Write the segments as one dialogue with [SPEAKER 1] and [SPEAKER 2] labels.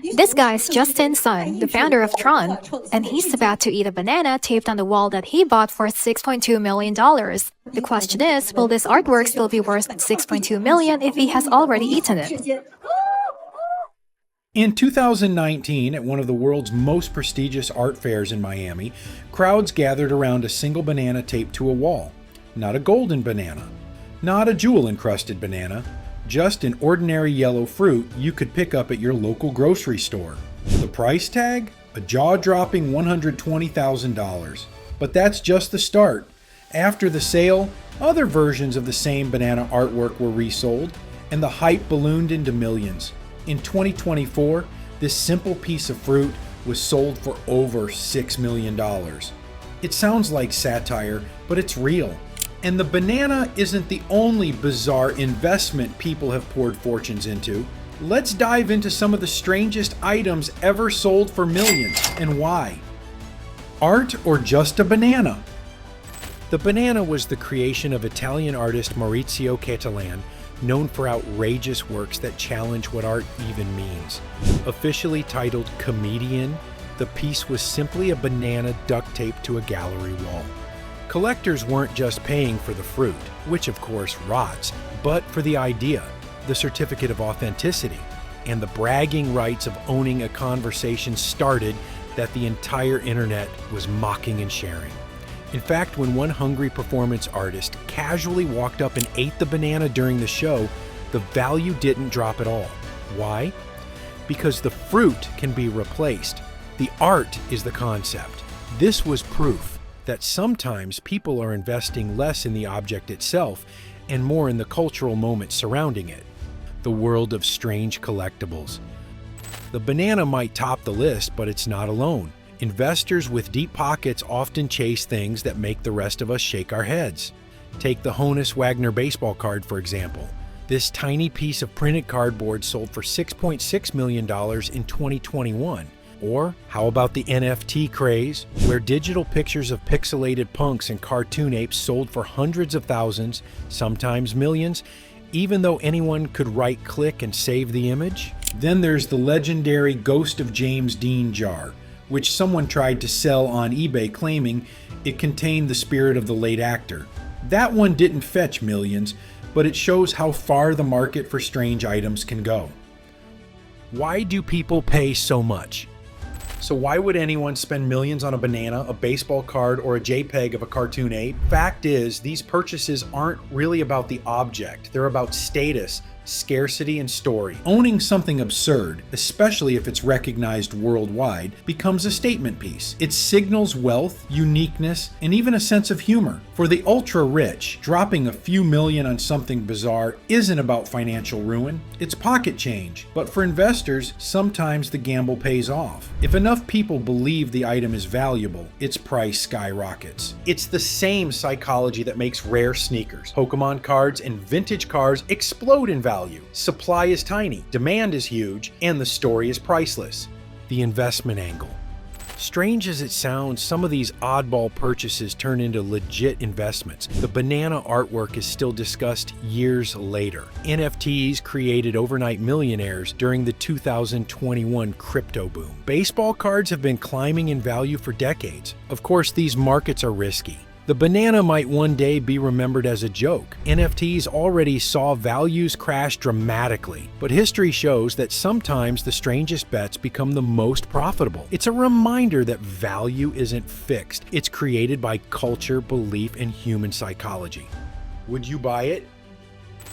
[SPEAKER 1] This guy's Justin's son, the founder of Tron, and he's about to eat a banana taped on the wall that he bought for $6.2 million. The question is, will this artwork still be worth $6.2 million if he has already eaten it?
[SPEAKER 2] In 2019, at one of the world's most prestigious art fairs in Miami, crowds gathered around a single banana taped to a wall. Not a golden banana, not a jewel-encrusted banana, just an ordinary yellow fruit you could pick up at your local grocery store. The price tag? A jaw-dropping $120,000. But that's just the start. After the sale, other versions of the same banana artwork were resold, and the hype ballooned into millions. In 2024, this simple piece of fruit was sold for over $6 million. It sounds like satire, but it's real. And the banana isn't the only bizarre investment people have poured fortunes into. Let's dive into some of the strangest items ever sold for millions and why. Art or just a banana? The banana was the creation of Italian artist Maurizio Cattelan, known for outrageous works that challenge what art even means. Officially titled Comedian, the piece was simply a banana duct taped to a gallery wall. Collectors weren't just paying for the fruit, which of course rots, but for the idea, the certificate of authenticity, and the bragging rights of owning a conversation started that the entire internet was mocking and sharing. In fact, when one hungry performance artist casually walked up and ate the banana during the show, the value didn't drop at all. Why? Because the fruit can be replaced. The art is the concept. This was proof that sometimes people are investing less in the object itself and more in the cultural moment surrounding it. The world of strange collectibles. The banana might top the list, but it's not alone. Investors with deep pockets often chase things that make the rest of us shake our heads. Take the Honus Wagner baseball card, for example. This tiny piece of printed cardboard sold for $6.6 million in 2021. Or how about the NFT craze, where digital pictures of pixelated punks and cartoon apes sold for hundreds of thousands, sometimes millions, even though anyone could right-click and save the image? Then there's the legendary Ghost of James Dean jar, which someone tried to sell on eBay claiming it contained the spirit of the late actor. That one didn't fetch millions, but it shows how far the market for strange items can go. Why do people pay so much? So why would anyone spend millions on a banana, a baseball card, or a JPEG of a cartoon ape? Fact is, these purchases aren't really about the object. They're about status, scarcity, and story. Owning something absurd, especially if it's recognized worldwide, becomes a statement piece. It signals wealth, uniqueness, and even a sense of humor. For the ultra-rich, dropping a few million on something bizarre isn't about financial ruin. It's pocket change. But for investors, sometimes the gamble pays off. If enough people believe the item is valuable, its price skyrockets. It's the same psychology that makes rare sneakers, Pokemon cards, and vintage cars explode in value. Supply is tiny, demand is huge, and the story is priceless. The investment angle. Strange as it sounds, some of these oddball purchases turn into legit investments. The banana artwork is still discussed years later. NFTs created overnight millionaires during the 2021 crypto boom. Baseball cards have been climbing in value for decades. Of course, these markets are risky. The banana might one day be remembered as a joke. NFTs already saw values crash dramatically, but history shows that sometimes the strangest bets become the most profitable. It's a reminder that value isn't fixed. It's created by culture, belief, and human psychology. Would you buy it?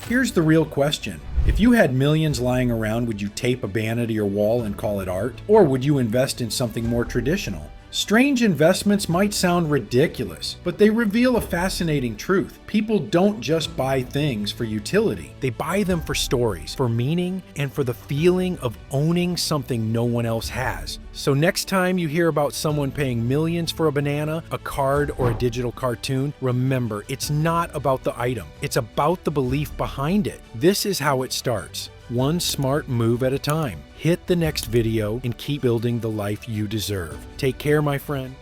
[SPEAKER 2] Here's the real question. If you had millions lying around, would you tape a banana to your wall and call it art? Or would you invest in something more traditional? Strange investments might sound ridiculous, but they reveal a fascinating truth. People don't just buy things for utility. They buy them for stories, for meaning, and for the feeling of owning something no one else has. So next time you hear about someone paying millions for a banana, a card, or a digital cartoon, remember, it's not about the item. It's about the belief behind it. This is how it starts. One smart move at a time. Hit the next video and keep building the life you deserve. Take care, my friend.